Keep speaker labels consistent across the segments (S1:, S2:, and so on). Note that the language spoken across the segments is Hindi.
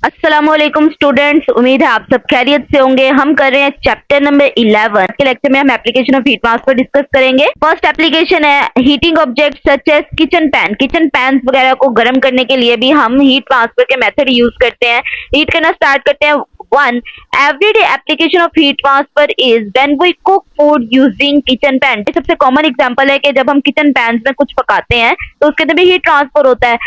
S1: अस्सलामुअलैकुम स्टूडेंट्स, उम्मीद है आप सब खैरियत से होंगे। हम कर रहे हैं चैप्टर नंबर 11 के लेक्चर में हम application of heat transfer discuss करेंगे। फर्स्ट एप्लीकेशन है heating object such as kitchen pan. Kitchen pan वगैरह को गर्म करने के लिए भी हम हीट ट्रांसफर के मेथड यूज करते हैं। हीट करना स्टार्ट करते हैं। One everyday application of heat transfer is when we cook food using kitchen pan. सबसे कॉमन एग्जांपल है कि जब हम किचन पैन में कुछ पकाते हैं तो उसके अंदर भी हीट ट्रांसफर होता है।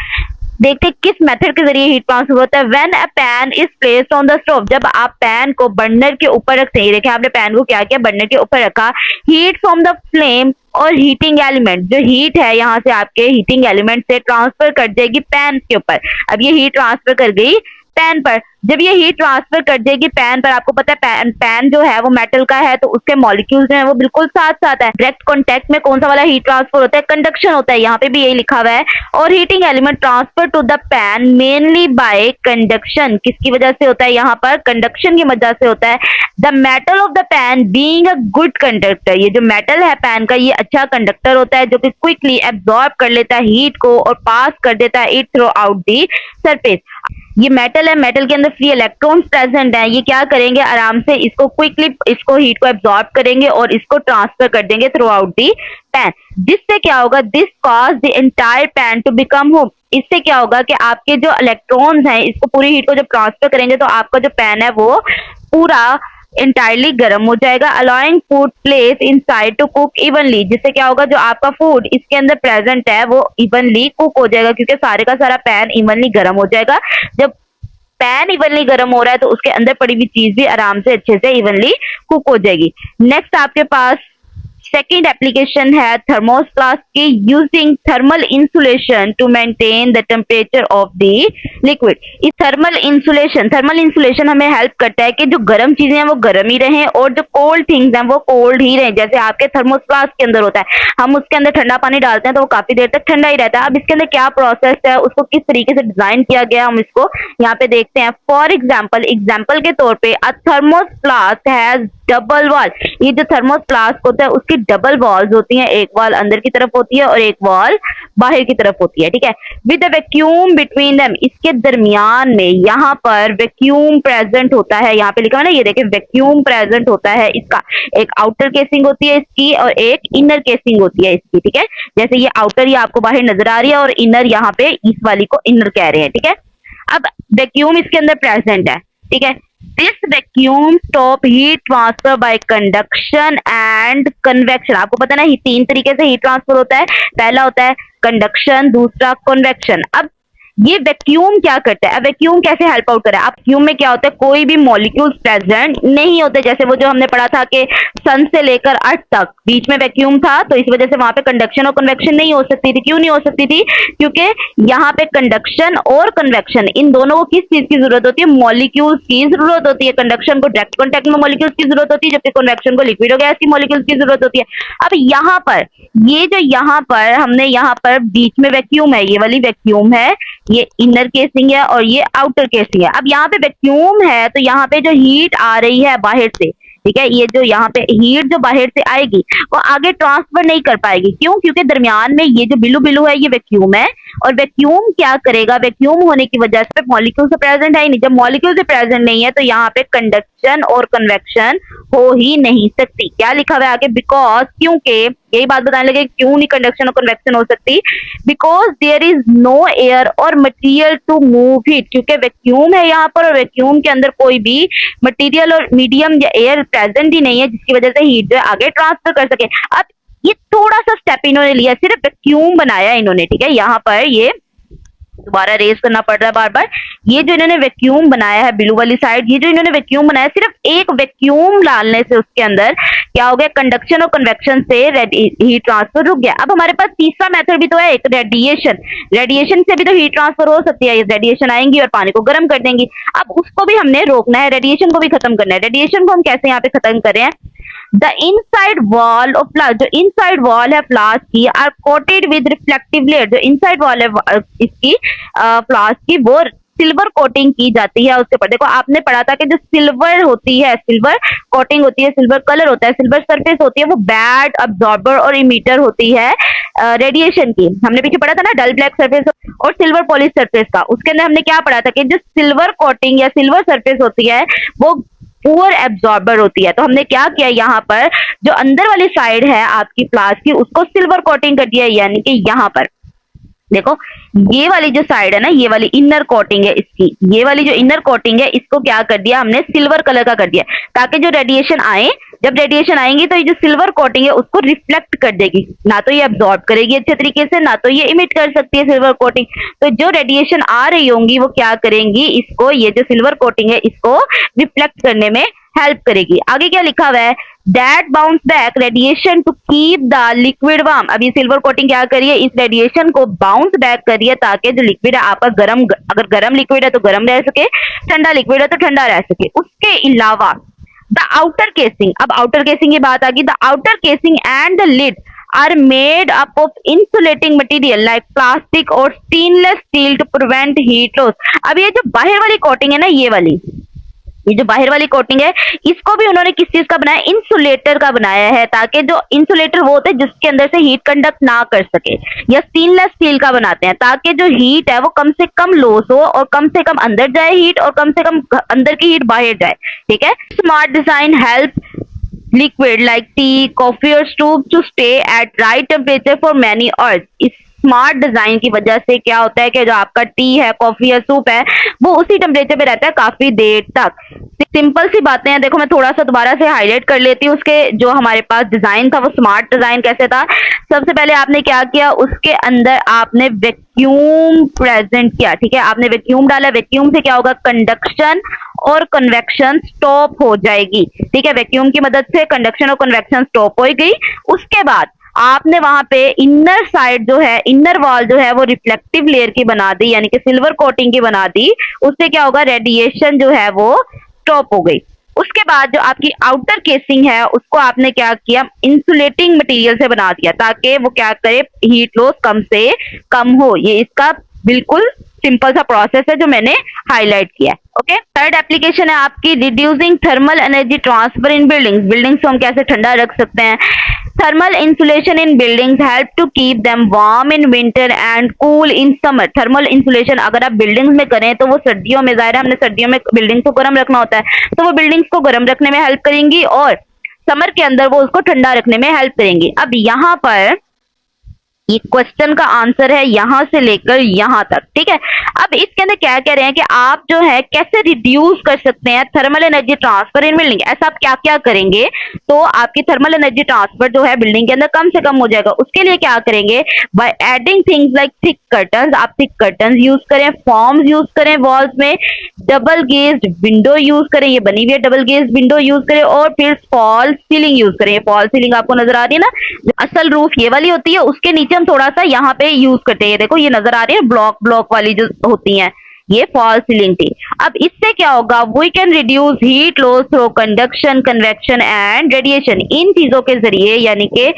S1: देखते किस मेथड के जरिए हीट ट्रांसफर होता है। When a pan is placed on the stove, जब आप पैन को बर्नर के ऊपर रखते हैं, देखिए आपने पैन को क्या किया, बर्नर के ऊपर रखा। हीट फ्रॉम द फ्लेम और हीटिंग एलिमेंट, जो हीट है यहाँ से आपके हीटिंग एलिमेंट से ट्रांसफर कर जाएगी पैन के ऊपर। अब ये हीट ट्रांसफर कर गई पैन पर। जब ये हीट ट्रांसफर कर देगी पैन पर, आपको पता है पैन जो है वो मेटल का है तो उसके मॉलिक्यूल्स जो है वो बिल्कुल साथ साथ है। डायरेक्ट कांटेक्ट में कौन सा वाला हीट ट्रांसफर होता है? कंडक्शन होता है, यहाँ पे भी यही लिखा हुआ है। और heating element transfer to the pan mainly by conduction, किसकी वजह से होता है? यहाँ पर कंडक्शन की वजह से होता है। The metal of the pan being a good conductor, ये जो मेटल है पैन का ये अच्छा कंडक्टर होता है जो कि क्विकली एब्जॉर्ब कर लेता है हीट को और पास कर देता है it through out the surface. ये मेटल है, मेटल के अंदर फ्री इलेक्ट्रॉन्स प्रेजेंट हैं, ये क्या करेंगे, आराम से इसको क्विकली इसको हीट को एब्जॉर्ब करेंगे और इसको ट्रांसफर कर देंगे थ्रू आउट दी पैन। जिससे क्या होगा, this cause the entire pan to become home. इससे क्या होगा कि आपके जो इलेक्ट्रॉन्स हैं इसको पूरी हीट को जब ट्रांसफर करेंगे तो आपका जो पैन है वो पूरा इंटायरली गर्म हो जाएगा। Allowing food place inside to cook evenly, जिससे क्या होगा, जो आपका फूड इसके अंदर प्रेजेंट है वो इवनली कुक हो जाएगा क्योंकि सारे का सारा पैन इवनली गर्म हो जाएगा। जब पैन इवनली गर्म हो रहा है तो उसके अंदर पड़ी हुई चीज भी आराम से अच्छे से इवनली कुक हो जाएगी। नेक्स्ट आपके पास सेकेंड एप्लीकेशन है थर्मोप्लास्ट की, using thermal insulation to maintain the temperature of the liquid. इस थर्मल इंसुलेशन हमें हेल्प करता है कि जो गर्म चीजें हैं वो गर्म ही रहें और जो कोल्ड थिंग्स हैं वो कोल्ड ही रहें। जैसे आपके थर्मोप्लास्ट के अंदर होता है, हम उसके अंदर ठंडा पानी डालते हैं तो वो काफी देर तक ठंडा ही रहता है। अब इसके अंदर क्या प्रोसेस है, उसको किस तरीके से डिजाइन किया गया, हम इसको यहाँ पे देखते हैं। फॉर एग्जाम्पल के तौर पे अ थर्मोप्लास्ट हैज डबल वॉल। ये जो थर्मोप्लास्ट होता है उसकी डबल वॉल्स होती हैं, एक वॉल अंदर की तरफ होती है और एक वॉल बाहर की तरफ होती है, ठीक है। With a vacuum between them, इसके दरमियान में यहाँ पर वैक्यूम प्रेजेंट होता है। यहाँ पे लिखा है ना, ये देखिए वैक्यूम प्रेजेंट होता है इसका। एक आउटर केसिंग होती है इसकी और एक इनर केसिंग होती है इसकी, ठीक है। जैसे ये आउटर, ये आपको बाहर नजर आ रही है और इनर यहाँ पे इस वाली को इनर कह रहे हैं, ठीक है। अब वैक्यूम इसके अंदर प्रेजेंट है, ठीक है। This vacuum stop heat transfer by conduction and convection. आपको पता है ना, तीन तरीके से हीट ट्रांसफर होता है। पहला होता है कंडक्शन, दूसरा कन्वेक्शन। अब ये वैक्यूम क्या करता है, अब वैक्यूम कैसे हेल्प आउट करे? अब वैक्यूम में क्या होता है, कोई भी मॉलिक्यूल्स प्रेजेंट नहीं होते। जैसे वो जो हमने पढ़ा था कि सन से लेकर अर्थ तक बीच में वैक्यूम था तो इस वजह से वहां पे कंडक्शन और कन्वेक्शन नहीं हो सकती थी। क्यों नहीं हो सकती थी? क्योंकि यहाँ पे कंडक्शन और कन्वेक्शन इन दोनों को किस चीज की जरूरत होती है? मॉलिक्यूल्स की जरूरत होती है। कंडक्शन को डायरेक्ट कॉन्टेक्ट में मॉलिक्यूल्स की जरूरत होती है, जबकि कन्वेक्शन को लिक्विड और गैस की मॉलिक्यूल्स की जरूरत होती है। अब यहाँ पर ये जो यहाँ पर हमने यहाँ पर बीच में वैक्यूम है, ये वाली वैक्यूम है, ये इनर केसिंग है और ये आउटर केसिंग है। अब यहाँ पे वैक्यूम है तो यहाँ पे जो हीट आ रही है बाहर से, ठीक है, ये जो यहाँ पे हीट जो बाहर से आएगी वो आगे ट्रांसफर नहीं कर पाएगी। क्यों? क्योंकि दरमियान में ये जो बिल्लू बिल्लू है ये वैक्यूम है और वैक्यूम क्या करेगा, वैक्यूम होने की वजह से मॉलिक्यूल से प्रेजेंट है ही नहीं। जब मॉलिक्यूल से प्रेजेंट नहीं है तो यहाँ पे कंडक्शन और कन्वेक्शन हो ही नहीं सकती। क्या लिखा हुआ है आगे? बिकॉज, क्योंकि यही बात बताने लगे क्यों नहीं कंडक्शन और कन्वेक्शन हो सकती। Because there is no air or material to move heat, क्योंकि वैक्यूम है यहाँ पर और वैक्यूम के अंदर कोई भी मटेरियल और मीडियम या एयर प्रेजेंट ही नहीं है जिसकी वजह से हीट जो है आगे ट्रांसफर कर सके। अब ये थोड़ा सा स्टेप इन्होंने लिया, सिर्फ वैक्यूम बनाया इन्होंने, ठीक है। यहाँ पर ये दोबारा रेस करना पड़ रहा है बार बार। ये जो इन्होंने वैक्यूम बनाया है ब्लू वाली साइड, ये जो इन्होंने वैक्यूम बनाया, सिर्फ एक वैक्यूम डालने से उसके अंदर क्या हो गया, कंडक्शन और कन्वेक्शन से हीट ट्रांसफर रुक गया। अब हमारे पास तीसरा मेथड भी तो है, एक रेडिएशन। रेडिएशन से भी तो हीट ट्रांसफर हो सकती है। रेडिएशन आएंगी और पानी को गर्म कर देंगी। अब उसको भी हमने रोकना है, रेडिएशन को भी खत्म करना है। रेडिएशन को हम कैसे यहाँ पे खत्म करें? The inside wall of flask, जो इनसाइड वॉल है फ्लास्क की, are coated with reflective layer. जो इनसाइड वॉल है इसकी फ्लास्क की वो सिल्वर कोटिंग की जाती है उसके ऊपर। देखो आपने पढ़ा था कि जो सिल्वर होती है, सिल्वर कोटिंग होती है, सिल्वर कलर होता है, सिल्वर सरफेस होती है, वो बैड अब्जॉर्बर और इमीटर होती है रेडिएशन की, हमने पीछे पढ़ा था ना डल ब्लैक सरफेस और सिल्वर पॉलिश सरफेस का, उसके अंदर हमने क्या पढ़ा था कि जो सिल्वर कोटिंग या सिल्वर सरफेस होती है वो पुअर एब्जॉर्बर होती है। तो हमने क्या किया, यहाँ पर जो अंदर वाली साइड है आपकी प्लास की उसको सिल्वर कोटिंग कर दिया, यानी कि यहाँ पर देखो ये वाली जो साइड है ना, ये वाली इनर कोटिंग है इसकी, ये वाली जो इनर कोटिंग है इसको क्या कर दिया हमने, सिल्वर कलर का कर दिया, ताकि जो रेडिएशन आए, जब रेडिएशन आएंगी तो ये जो सिल्वर कोटिंग है उसको रिफ्लेक्ट कर देगी, ना तो ये अब्सॉर्ब करेगी अच्छे तरीके से, ना तो ये इमिट कर सकती है सिल्वर कोटिंग। तो जो रेडिएशन आ रही होंगी वो क्या करेंगी, इसको, ये जो सिल्वर कोटिंग है इसको रिफ्लेक्ट करने में हेल्प करेगी। आगे क्या लिखा हुआ है, that bounce back radiation to keep the liquid warm. अब ये सिल्वर कोटिंग क्या करिए, इस रेडिएशन को बाउंस बैक करिए ताकि जो लिक्विड है आपका गर्म, अगर गर्म लिक्विड है तो गर्म रह सके, ठंडा लिक्विड है तो ठंडा रह सके। उसके अलावा द आउटर केसिंग, अब आउटर केसिंग की बात आ गई, the outer casing and the lid are made up of insulating material like plastic or stainless steel to prevent heat loss। अब ये जो बाहर वाली कोटिंग है ना, ये जो बाहर वाली कोटिंग है इसको भी उन्होंने किस चीज का बनाया, इंसुलेटर का बनाया है, ताकि जो इंसुलेटर वो होते हैं जिसके अंदर से हीट कंडक्ट ना कर सके, या स्टेनलेस स्टील का बनाते हैं ताकि जो हीट है वो कम से कम लॉस हो और कम से कम अंदर जाए हीट और कम से कम अंदर की हीट बाहर जाए। ठीक है, smart design help liquid like tea, coffee or soup to stay at right temperature for many hours। इस स्मार्ट डिजाइन की वजह से क्या होता है कि जो आपका टी है, कॉफी या सूप है वो उसी टेम्परेचर पे रहता है काफी देर तक। सिंपल सी बातें हैं, देखो मैं थोड़ा सा दोबारा से हाईलाइट कर लेती हूँ। उसके जो हमारे पास डिजाइन था वो स्मार्ट डिजाइन कैसे था, सबसे पहले आपने क्या किया, उसके अंदर आपने वैक्यूम प्रेजेंट किया। ठीक है, आपने वैक्यूम डाला, वैक्यूम से क्या होगा, कंडक्शन और कन्वेक्शन स्टॉप हो जाएगी। ठीक है, वैक्यूम की मदद से कंडक्शन और कन्वेक्शन स्टॉप हो गई। उसके बाद आपने वहां पे इनर साइड जो है, इनर वॉल जो है वो रिफ्लेक्टिव लेयर की बना दी, यानी कि सिल्वर कोटिंग की बना दी। उससे क्या होगा, रेडिएशन जो है वो स्टॉप हो गई। उसके बाद जो आपकी आउटर केसिंग है उसको आपने क्या किया, इंसुलेटिंग मटेरियल से बना दिया ताकि वो क्या करे, हीट लॉस कम से कम हो। ये इसका बिल्कुल सिंपल सा प्रोसेस है जो मैंने हाईलाइट किया है। ओके, थर्ड एप्लीकेशन है आपकी reducing thermal energy transfer in buildings. Buildings को हम कैसे ठंडा रख सकते हैं। Thermal insulation in buildings help to keep them warm in winter and cool in summer. Thermal insulation अगर आप बिल्डिंग्स में करें तो वो सर्दियों में, जाहिर है हमने सर्दियों में बिल्डिंग्स को गर्म रखना होता है, तो वो बिल्डिंग्स को गर्म रखने में हेल्प करेंगी और समर के अंदर वो उसको ठंडा रखने में हेल्प करेंगी। अब यहाँ पर ये क्वेश्चन का आंसर है यहां से लेकर यहां तक। ठीक है, अब इसके अंदर क्या कह रहे हैं कि आप जो है कैसे रिड्यूस कर सकते हैं thermal energy transfer in building. ऐसा आप क्या क्या करेंगे तो आपकी थर्मल एनर्जी ट्रांसफर जो है बिल्डिंग के अंदर कम से कम हो जाएगा। उसके लिए क्या करेंगे, by adding things like thick curtains. आप थिक कर्टन्स यूज करें, फॉर्म्स यूज करें वॉल्स में, डबल गेज्ड विंडो यूज करें, ये बनी हुई है डबल गेज्ड विंडो यूज करें, और फिर फॉल सीलिंग यूज करें। फॉल सीलिंग आपको नजर आ रही है ना, असल रूफ ये वाली होती है, उसके नीचे हम थोड़ा सा यहाँ पे यूज करते हैं। देखो ये नजर आ रही है ब्लॉक ब्लॉक वाली जो होती हैं, ये फॉल सीलिंग थी। अब इससे क्या होगा, we can reduce heat loss through conduction, convection and radiation. इन चीजों के जरिए, यानी कि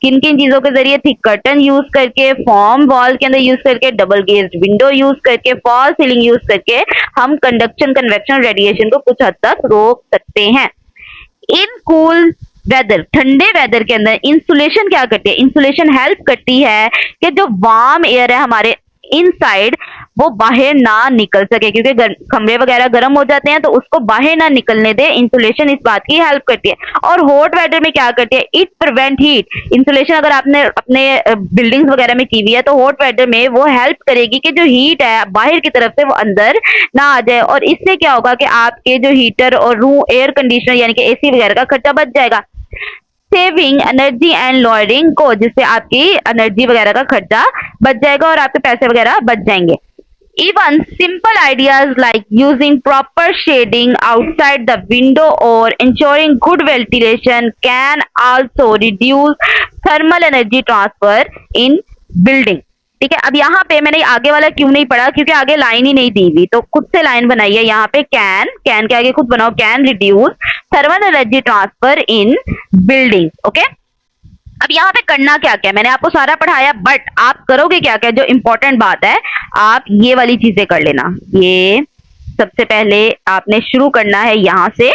S1: किन किन चीजों के जरिए, थिक कर्टन यूज करके, फॉर्म वॉल के अंदर यूज करके, डबल गेज्ड विंडो यूज करके, फॉल सीलिंग यूज करके हम कंडक्शन, कन्वेक्शन, रेडिएशन को कुछ हद तक रोक सकते हैं। इन कूल वेदर, ठंडे वेदर के अंदर इंसुलेशन क्या करती है, इंसुलेशन हेल्प करती है कि जो वार्म एयर है हमारे इनसाइड वो बाहर ना निकल सके, क्योंकि कमरे वगैरह गर्म हो जाते हैं तो उसको बाहर ना निकलने दे। इंसुलेशन इस बात की हेल्प करती है। और हॉट वेदर में क्या करती है, इट प्रिवेंट हीट। इंसुलेशन अगर आपने अपने बिल्डिंग्स वगैरह में की हुई है तो हॉट वेदर में वो हेल्प करेगी कि जो हीट है बाहर की तरफ से वो अंदर ना आ जाए, और इससे क्या होगा कि आपके जो हीटर और रूम एयर कंडीशनर यानी कि एसी वगैरह का खर्चा बच जाएगा। सेविंग एनर्जी एंड लॉयरिंग को, जिससे आपकी एनर्जी वगैरह का खर्चा बच जाएगा और आपके पैसे वगैरह बच जाएंगे। Even simple ideas like using proper shading outside the window or ensuring good ventilation can also reduce thermal energy transfer in building। ठीक है, अब यहाँ पे मैंने आगे वाला क्यों नहीं पढ़ा, क्योंकि आगे लाइन ही नहीं दी हुई, तो खुद से लाइन बनाई है यहाँ पे। कैन के आगे खुद बनाओ, can reduce thermal energy transfer in building. Okay, अब यहाँ पे करना क्या क्या, मैंने आपको सारा पढ़ाया, बट आप करोगे क्या क्या, जो इंपॉर्टेंट बात है आप ये वाली चीजें कर लेना। ये सबसे पहले आपने शुरू करना है यहाँ से,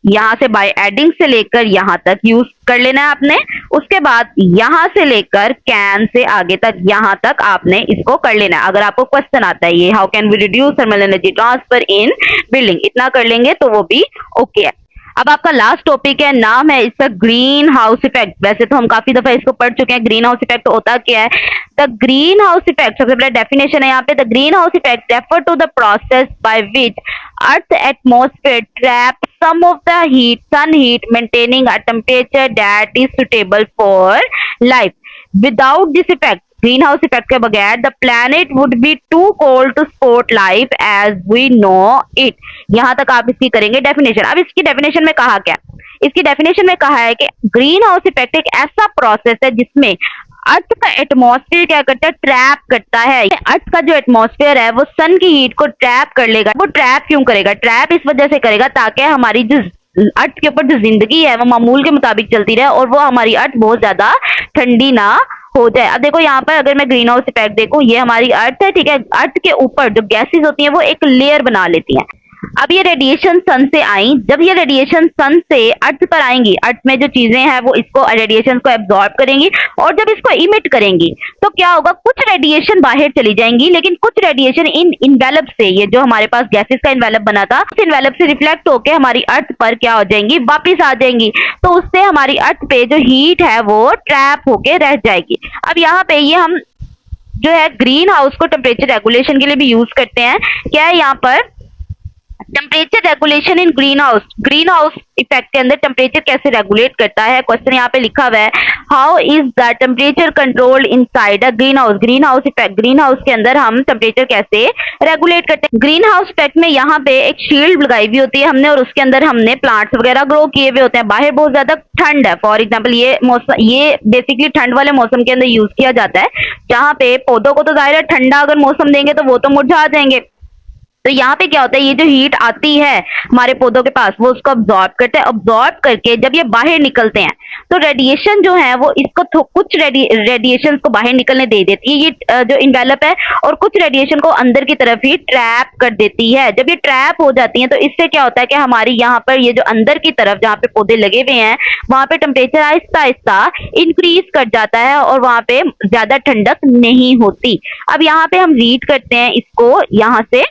S1: यहाँ से बाय एडिंग से लेकर यहाँ तक यूज कर लेना है आपने। उसके बाद यहाँ से लेकर कैन से आगे तक यहाँ तक आपने इसको कर लेना है। अगर आपको क्वेश्चन आता है ये how can we reduce thermal energy transfer in building, इतना कर लेंगे तो वो भी ओके है। अब आपका लास्ट टॉपिक है, नाम है इसका ग्रीन हाउस इफेक्ट। वैसे तो हम काफी दफा इसको पढ़ चुके हैं। ग्रीन हाउस इफेक्ट होता क्या है? द ग्रीन हाउस इफेक्ट, सबसे पहले डेफिनेशन है यहाँ पे, the greenhouse effect refer to the process by which earth atmosphere trap some of the heat, sun heat, maintaining a temperature that is suitable for life. Without this effect, greenhouse effect के बगैर the planet would be too cold to support life as we know it. यहाँ तक आप इसकी करेंगे डेफिनेशन। अब इसकी डेफिनेशन में कहा क्या? इसकी डेफिनेशन में कहा है कि ग्रीन हाउस इफेक्ट एक ऐसा प्रोसेस है जिसमें अर्थ का एटमॉस्फेयर क्या करता है? ट्रैप करता है। अर्थ का जो एटमॉस्फेयर है वो सन की हीट को ट्रैप कर लेगा। वो ट्रैप क्यों करेगा? ट्रैप इस वजह से करेगा ताकि हमारी जो अर्थ के ऊपर जो जिंदगी है वो मामूल के मुताबिक चलती रहे और वो हमारी अर्थ बहुत ज्यादा ठंडी ना हो जाए। अब देखो यहाँ पर अगर मैं ग्रीन हाउस इफेक्ट देखूं, ये हमारी अर्थ है, ठीक है। अर्थ के ऊपर जो गैसेस होती हैं वो एक लेयर बना लेती हैं। अब ये रेडिएशन सन से आई, जब ये रेडिएशन सन से अर्थ पर आएंगी, अर्थ में जो चीजें हैं वो इसको रेडिएशन को एब्जॉर्ब करेंगी और जब इसको इमिट करेंगी तो क्या होगा? कुछ रेडिएशन बाहर चली जाएंगी लेकिन कुछ रेडिएशन इन इन्वेलप से, ये जो हमारे पास गैसेस का इन्वेलप बना था, उस इन्वेलप से रिफ्लेक्ट होकर हमारी अर्थ पर क्या हो जाएंगी? वापिस आ जाएंगी। तो उससे हमारी अर्थ पे जो हीट है वो ट्रैप होके रह जाएगी। अब यहाँ पे ये हम जो है ग्रीन हाउस को टेम्परेचर रेगुलेशन के लिए भी यूज करते हैं। क्या है यहाँ पर? Temperature regulation in green house effect के अंदर टेम्परेचर कैसे रेगुलेट करता है? क्वेश्चन यहाँ पे लिखा हुआ है, how is the temperature controlled inside a green house effect. Green house के अंदर हम टेम्परेचर कैसे रेगुलेट करते हैं? ग्रीन हाउस इफेक्ट में यहाँ पे एक शील्ड लगाई हुई होती है हमने और उसके अंदर हमने प्लांट्स वगैरह ग्रो किए हुए होते हैं। बाहर बहुत ज्यादा ठंड है, फॉर एग्जाम्पल ये मौसम, ये बेसिकली ठंड वाले मौसम के अंदर यूज किया जाता है जहाँ पे पौधों को तो जाहिर है ठंडा अगर मौसम देंगे तो वो तो मुरझा जाएंगे। तो यहाँ पे क्या होता है? ये जो हीट आती है हमारे पौधों के पास वो उसको अब्जॉर्ब करते हैं। अब्जॉर्ब करके जब ये बाहर निकलते हैं तो रेडिएशन जो है वो इसको कुछ रेडिएशन को बाहर निकलने दे देती है, ये जो इन्वेलप है, और कुछ रेडिएशन को अंदर की तरफ ही ट्रैप कर देती है। जब ये ट्रैप हो जाती है तो इससे क्या होता है कि हमारी यहाँ पर ये जो अंदर की तरफ जहाँ पे पौधे लगे हुए हैं वहां पे टेम्परेचर आहिस्ता आहिस्ता इंक्रीज कर जाता है और वहां पे ज्यादा ठंडक नहीं होती। अब यहाँ पे हम रीड करते हैं इसको, यहाँ से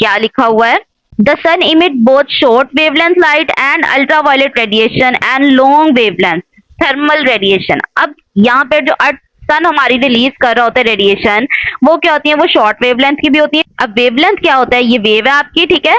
S1: क्या लिखा हुआ है? The sun emit both short wavelength light and ultraviolet radiation and long wavelength thermal radiation. अब यहाँ पे जो अर्थ सन हमारी रिलीज कर रहा होता है रेडिएशन, वो क्या होती है? वो शॉर्ट वेवलेंथ की भी होती है। अब वेवलेंथ क्या होता है? ये वेव है आपकी, ठीक है।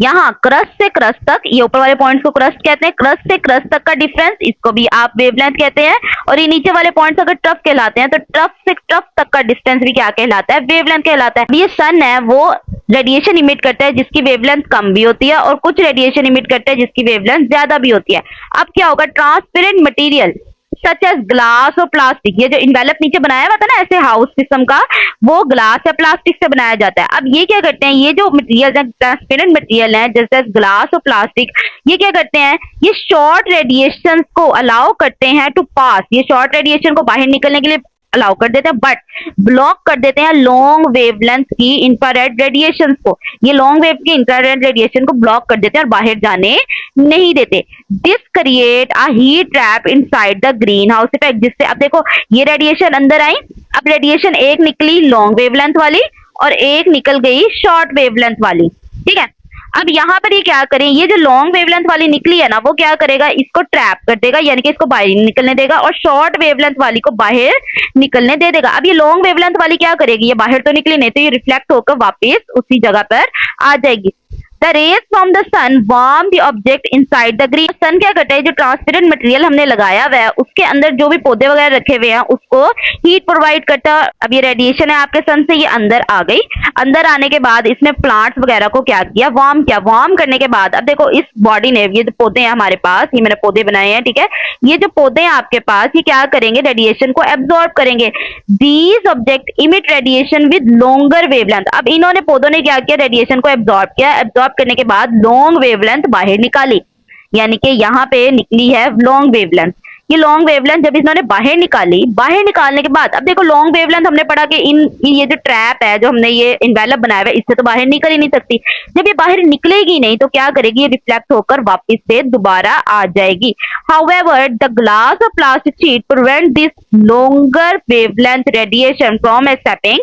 S1: यहाँ क्रस्ट से क्रस्ट तक, ये ऊपर वाले पॉइंट्स को क्रस्ट कहते हैं, क्रस्ट से क्रस्ट तक का डिफरेंस इसको भी आप वेवलेंथ कहते हैं। और ये नीचे वाले पॉइंट्स अगर ट्रफ कहलाते हैं तो ट्रफ से ट्रफ तक का डिस्टेंस भी क्या कहलाता है? वेवलेंथ कहलाता है। ये सन है वो रेडिएशन इमिट करता है जिसकी वेवलेंथ कम भी होती है और कुछ रेडिएशन इमिट करता है जिसकी वेवलेंथ ज्यादा भी होती है। अब क्या होगा? Transparent material such as glass और प्लास्टिक, ये जो इन्वेलप नीचे बनाया हुआ था ना ऐसे हाउस किस्म का, वो ग्लास या प्लास्टिक से बनाया जाता है। अब ये क्या करते हैं? ये जो मटेरियल है, ट्रांसपेरेंट मटेरियल है जैसे ग्लास और प्लास्टिक, ये क्या करते हैं? ये शॉर्ट रेडिएशन को अलाउ करते हैं टू पास, ये शॉर्ट रेडिएशन को बाहर निकलने के लिए अलाउ कर देते हैं, बट ब्लॉक कर देते हैं लॉन्ग वेवलेंथ की इंफ्रारेड रेडिएशन को। ये लॉन्ग वेव की इंफ्रारेड रेडिएशन को ब्लॉक कर देते हैं और बाहर जाने नहीं देते। This create a heat trap inside the greenhouse effect, जिससे अब देखो ये रेडिएशन अंदर आई, अब रेडिएशन एक निकली लॉन्ग वेवलेंथ वाली और एक निकल गई शॉर्ट वेवलेंथ वाली, ठीक है। अब यहाँ पर ये क्या करें? ये जो लॉन्ग वेवलेंथ वाली निकली है ना वो क्या करेगा? इसको ट्रैप कर देगा, यानी कि इसको बाहर निकलने देगा और शॉर्ट वेवलेंथ वाली को बाहर निकलने दे देगा। अब ये लॉन्ग वेवलेंथ वाली क्या करेगी? ये बाहर तो निकली नहीं, तो ये रिफ्लेक्ट होकर वापस उसी जगह पर आ जाएगी। The rays from the sun warm the object inside the green. सन क्या करता है? जो ट्रांसपेरेंट मटेरियल हमने लगाया हुआ है उसके अंदर जो भी पौधे वगैरह रखे हुए हैं उसको हीट प्रोवाइड करता है। अब ये रेडिएशन है आपके सन से, ये अंदर आ गई। अंदर आने के बाद इसने प्लांट्स वगैरह को क्या किया? वार्म किया। वार्म करने के बाद अब देखो इस बॉडी ने, ये जो पौधे हैं हमारे पास, ये मैंने पौधे बनाए हैं, ठीक है। ये जो पौधे हैं आपके पास, ये क्या करेंगे? रेडिएशन को एब्जॉर्ब करेंगे। These object emit radiation with longer wavelength. अब इन्होंने पौधों ने क्या किया? रेडिएशन को एब्जॉर्ब किया। एब्जॉर्ब करने के बाद लॉन्ग वेवलेंथ बाहर निकाली, यानी कि यहाँ पे निकली है लॉन्ग वेवलेंथ। ये लॉन्ग वेवलेंथ जब इन्होंने बाहर निकाली, बाहर निकालने के बाद अब देखो लॉन्ग वेवलेंथ हमने पढ़ा कि ये जो ट्रैप है, जो हमने ये इन्वेलप बनाया हुआ है, इससे तो बाहर निकल ही नहीं सकती। जब ये बाहर निकलेगी नहीं तो क्या करेगी, ये रिफ्लेक्ट होकर वापस से दोबारा आ जाएगी। हाउएवर द ग्लास और plastic sheet prevent this longer wavelength radiation from escaping.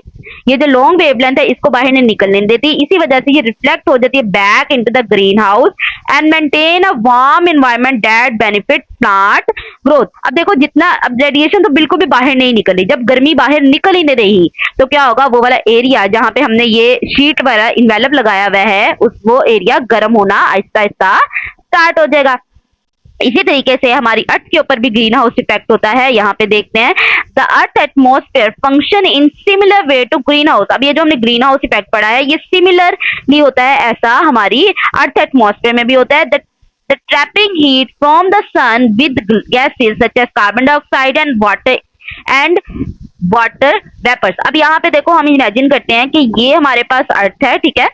S1: ये जो लॉन्ग वेवलेंथ है इसको बाहर नहीं निकलने देती, इसी वजह से ये रिफ्लेक्ट हो जाती है back into the green house and maintain a warm environment that benefit plant growth. अब देखो जितना, अब रेडिएशन तो बिल्कुल भी बाहर नहीं निकली, जब गर्मी बाहर निकल ही नहीं रही तो क्या होगा, वो वाला एरिया जहां पे हमने ये शीट वाला इन्वेलप लगाया हुआ है उस वो एरिया गर्म होना आहिस्ता आहिस्ता स्टार्ट हो जाएगा। इसी तरीके से हमारी अर्थ के ऊपर भी ग्रीन हाउस इफेक्ट होता है। यहाँ पे देखते हैं the earth atmosphere function in similar way to greenhouse. अब ये जो हमने ग्रीन हाउस इफेक्ट पढ़ा है ये सिमिलर भी होता है, ऐसा हमारी अर्थ एटमॉस्फेयर में भी होता है। The trapping heat from the sun with gases such as carbon dioxide and water vapors। अब यहाँ पे देखो हम इमेजिन करते हैं कि ये हमारे पास अर्थ है, ठीक है,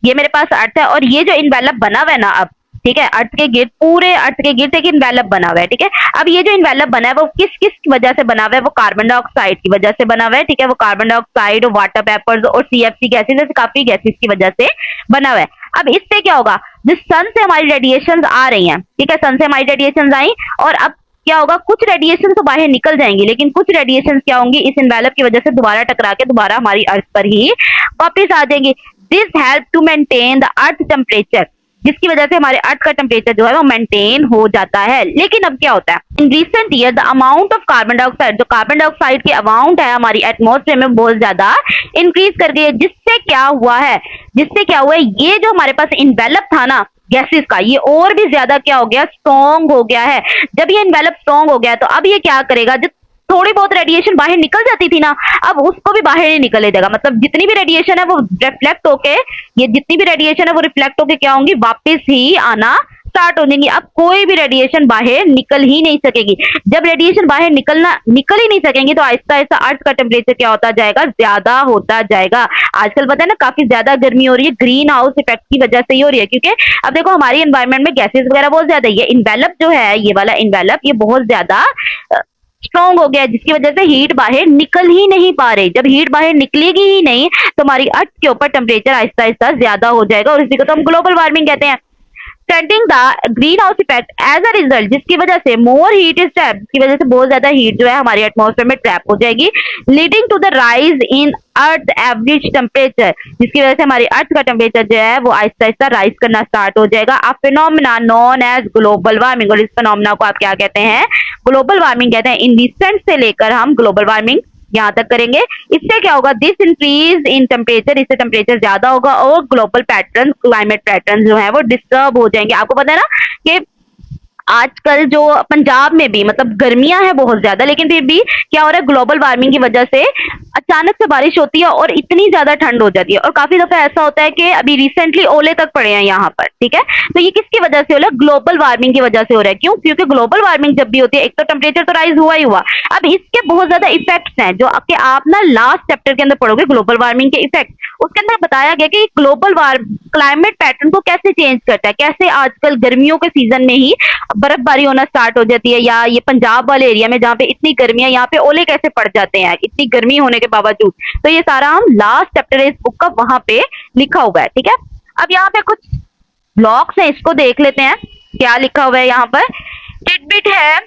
S1: ये मेरे पास अर्थ है और ये जो इन्वेलप बना हुआ है ना, अब ठीक है, अर्थ के गिर्द, पूरे अर्थ के गिर्द एक इन्वेलप बना हुआ है, ठीक है। अब ये जो इन्वेलप बना है वो किस किस वजह से बना हुआ है, वो कार्बन डाइऑक्साइड की वजह से बना हुआ है, ठीक है, वो कार्बन डाइऑक्साइड और वाटर वेपर्स और सीएफसी गैसेस जैसे काफी गैसेस की वजह से बना हुआ है। अब इससे क्या होगा, जिस सन से हमारी रेडिएशन आ रही हैं, ठीक है, सन से हमारी रेडिएशन आई और अब क्या होगा, कुछ रेडिएशन तो बाहर निकल जाएंगी लेकिन कुछ रेडिएशन क्या होंगी, इस इन्वेलप की वजह से दोबारा टकरा के दोबारा हमारी अर्थ पर ही वापस आ जाएंगी। This help to maintain the earth temperature, जिसकी वजह से हमारे अर्थ का टेम्परेचर जो है वो मेंटेन हो जाता है। लेकिन अब क्या होता है, in recent year the amount of carbon dioxide, जो कार्बन डाइऑक्साइड की अमाउंट है हमारी एटमॉस्फेयर में बहुत ज्यादा इंक्रीज कर गई है, जिससे क्या हुआ है, ये जो हमारे पास इन्वेलप था ना गैसेस का, ये और भी ज्यादा क्या हो गया, स्ट्रॉन्ग हो गया है। जब ये इन्वेलप स्ट्रॉन्ग हो गया तो अब ये क्या करेगा, जो थोड़ी बहुत रेडिएशन बाहर निकल जाती थी ना, अब उसको भी बाहर नहीं निकले देगा। मतलब जितनी भी रेडिएशन है वो रिफ्लेक्ट होके, ये जितनी भी रेडिएशन है वो रिफ्लेक्ट होके क्या होंगी, वापस ही आना स्टार्ट हो जाएंगी। अब कोई भी रेडिएशन बाहर निकल ही नहीं सकेगी। जब रेडिएशन बाहर निकल ही नहीं सकेंगे तो आहिस्ता आहिस्ता अर्थ का टेम्परेचर क्या होता जाएगा, ज्यादा होता जाएगा। आजकल पता है ना काफी ज्यादा गर्मी हो रही है, ग्रीन हाउस इफेक्ट की वजह से ही हो रही है, क्योंकि अब देखो हमारी एनवायरनमेंट में गैसेस वगैरह बहुत ज्यादा है। ये इन्वेलप जो है, ये वाला इन्वेलप, ये बहुत ज्यादा स्ट्रॉन्ग हो गया, जिसकी वजह से हीट बाहर निकल ही नहीं पा रही। जब हीट बाहर निकलेगी ही नहीं तो हमारी अर्थ के ऊपर टेम्परेचर आहिस्ता आहिस्ता ज्यादा हो जाएगा और इसी को तो हम ग्लोबल वार्मिंग कहते हैं। Starting the greenhouse effect as a result, जिसकी वजह से मोर हीट इज ट्रैप, जिसकी वजह से बहुत ज्यादा हीट जो है हमारी एटमॉस्फेयर में ट्रैप हो जाएगी, leading to the rise in earth average temperature, जिसकी वजह से हमारी अर्थ का टेम्परेचर जो है वो आहिस्ता आहिस्ता राइज करना स्टार्ट हो जाएगा। A phenomena known as global warming, और इस फिनोमेना को आप क्या कहते हैं, ग्लोबल वार्मिंग कहते हैं। इन रिसेंट से लेकर हम ग्लोबल वार्मिंग यहाँ तक करेंगे। इससे क्या होगा, दिस इंक्रीज इन टेम्परेचर, इससे टेम्परेचर ज्यादा होगा और ग्लोबल पैटर्न, क्लाइमेट पैटर्न जो है वो डिस्टर्ब हो जाएंगे। आपको पता है ना कि आजकल जो पंजाब में भी मतलब गर्मियां हैं बहुत ज्यादा, लेकिन फिर भी क्या हो रहा है, ग्लोबल वार्मिंग की वजह से अचानक से बारिश होती है और इतनी ज्यादा ठंड हो जाती है। और काफी दफा ऐसा होता है कि अभी रिसेंटली ओले तक पड़े हैं यहाँ पर, ठीक है। तो ये किसकी वजह से हो रहा है, ग्लोबल वार्मिंग की वजह से हो रहा है। क्यों, क्योंकि ग्लोबल वार्मिंग जब भी होती है एक तो टेम्परेचर तो राइज हुआ ही हुआ, अब इसके बहुत ज्यादा इफेक्ट्स हैं जो कि आप ना लास्ट चैप्टर के अंदर पढ़ोगे, ग्लोबल वार्मिंग के इफेक्ट। उसके अंदर बताया गया कि ग्लोबल क्लाइमेट पैटर्न को कैसे चेंज करता है, कैसे आजकल गर्मियों के सीजन में ही बर्फबारी होना स्टार्ट हो जाती है, या ये पंजाब वाले एरिया में जहाँ पे इतनी गर्मी है यहाँ पे ओले कैसे पड़ जाते हैं इतनी गर्मी होने के बावजूद। तो ये सारा हम लास्ट चैप्टर इस बुक का वहां पे लिखा हुआ है, ठीक है। अब यहाँ पे कुछ ब्लॉक्स हैं, इसको देख लेते हैं क्या लिखा हुआ है यहाँ पर। टिडबिट है,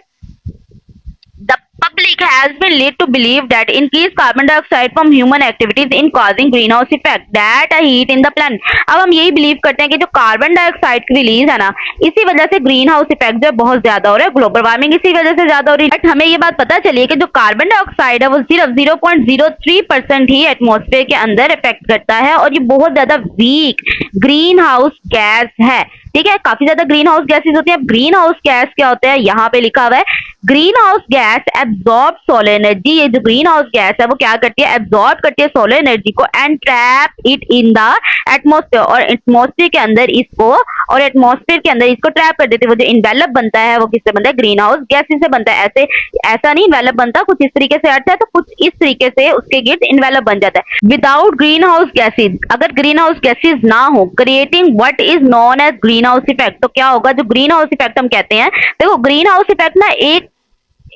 S1: the public has been led to believe that increased carbon dioxide from human activities in causing greenhouse effect that a heat in the planet। अब हम यही बिलीव करते हैं कि जो कार्बन डाइऑक्साइड की रिलीज है ना, इसी वजह से ग्रीन हाउस इफेक्ट जो बहुत ज्यादा हो रहा है, ग्लोबल वार्मिंग इसी वजह से ज्यादा हो रही है। बट हमें ये बात पता चली है कि जो कार्बन डाइऑक्साइड है वो सिर्फ 0.03% ही एटमॉस्फेयर के अंदर इफेक्ट करता है और ये बहुत ज्यादा वीक ग्रीन हाउस गैस है, ठीक है। काफी ज्यादा ग्रीन हाउस गैसेस होती है। ग्रीन हाउस गैस क्या होता है, यहाँ पे लिखा हुआ है, green house gas absorb solar energy. ये जो ग्रीन हाउस गैस है वो क्या करती है, एब्जॉर्ब करती है सोलर एनर्जी को and trap it in the atmosphere, और एटमॉस्फेयर के अंदर इसको, और एटमॉस्फेयर के अंदर इसको ट्रैप कर देती है। वो जो इन्वेलप बनता है वो किससे बनता है, ग्रीन हाउस गैसेस से बनता है। ऐसा नहीं इन्वेलप बनता, कुछ इस तरीके से अर्थ है तो कुछ इस तरीके से उसके गिर्द इन्वेलप बन जाता है। विदाउट ग्रीन हाउस गैसेज, अगर ग्रीन हाउस गैसेज ना हो, creating what is known as greenhouse effect, तो क्या होगा, जो ग्रीन हाउस इफेक्ट हम कहते हैं, देखो ग्रीन हाउस इफेक्ट ना एक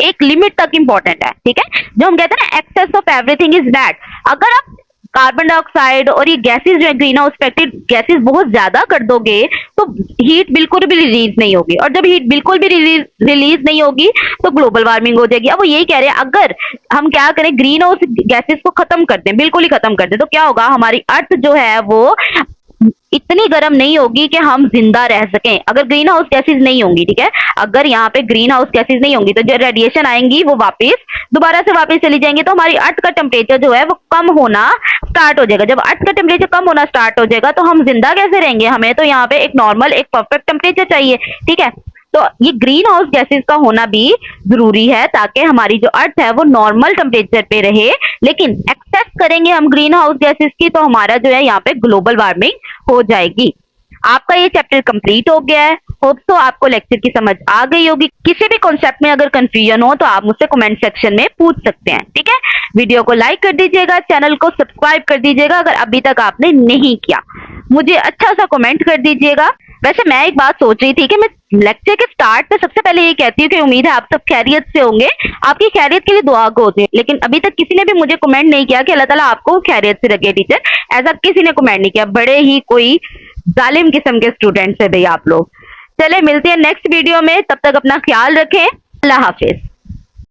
S1: एक लिमिट तक इंपॉर्टेंट है, ठीक है। जो हम कहते हैं ना excess of everything is bad. अगर आप कार्बन डाइऑक्साइड और ये गैसेस जो है ग्रीन हाउस इफेक्ट गैसेस बहुत ज्यादा कर दोगे तो हीट बिल्कुल भी रिलीज नहीं होगी, और जब हीट बिल्कुल भी रिलीज नहीं होगी तो ग्लोबल वार्मिंग हो जाएगी। अब वो यही कह रहे हैं अगर हम क्या करें, ग्रीन हाउस गैसेस को खत्म कर दें, बिल्कुल ही खत्म कर दें, तो क्या होगा, हमारी अर्थ जो है वो इतनी गर्म नहीं होगी कि हम जिंदा रह सकें। अगर ग्रीन हाउस गैसेज नहीं होंगी, ठीक है, अगर यहाँ पे ग्रीन हाउस गैसेज नहीं होंगी तो जो रेडिएशन आएंगी वो दोबारा से वापस चली जाएंगी, तो हमारी अर्थ का टेम्परेचर जो है वो कम होना स्टार्ट हो जाएगा। जब अर्थ का टेम्परेचर कम होना स्टार्ट हो जाएगा तो हम जिंदा कैसे रहेंगे, हमें तो यहाँ पे एक नॉर्मल एक परफेक्ट टेम्परेचर चाहिए, ठीक है। तो ये ग्रीन हाउस गैसेस का होना भी जरूरी है ताकि हमारी जो अर्थ है वो नॉर्मल टेम्परेचर पे रहे। लेकिन एक्सेस करेंगे हम ग्रीन हाउस गैसेस की तो हमारा जो है यहाँ पे ग्लोबल वार्मिंग हो जाएगी। आपका ये चैप्टर कंप्लीट हो गया है। होप सो आपको लेक्चर की समझ आ गई होगी। किसी भी कॉन्सेप्ट में अगर कंफ्यूजन हो तो आप मुझसे कमेंट सेक्शन में पूछ सकते हैं, ठीक है। वीडियो को लाइक कर दीजिएगा, चैनल को सब्सक्राइब कर दीजिएगा अगर अभी तक आपने नहीं किया। मुझे अच्छा सा कमेंट कर दीजिएगा। वैसे मैं एक बात सोच रही थी कि मैं लेक्चर के स्टार्ट पे सबसे पहले ये कहती हूँ कि उम्मीद है आप सब खैरियत से होंगे, आपकी खैरियत के लिए दुआ होती है। लेकिन अभी तक किसी ने भी मुझे कमेंट नहीं किया कि अल्लाह ताला आपको खैरियत से रखे टीचर, ऐसा किसी ने कमेंट नहीं किया। बड़े ही कोई जालिम किस्म के स्टूडेंट्स है भाई आप लोग। चले मिलते हैं नेक्स्ट वीडियो में, तब तक अपना ख्याल रखें। अल्लाह हाफिज।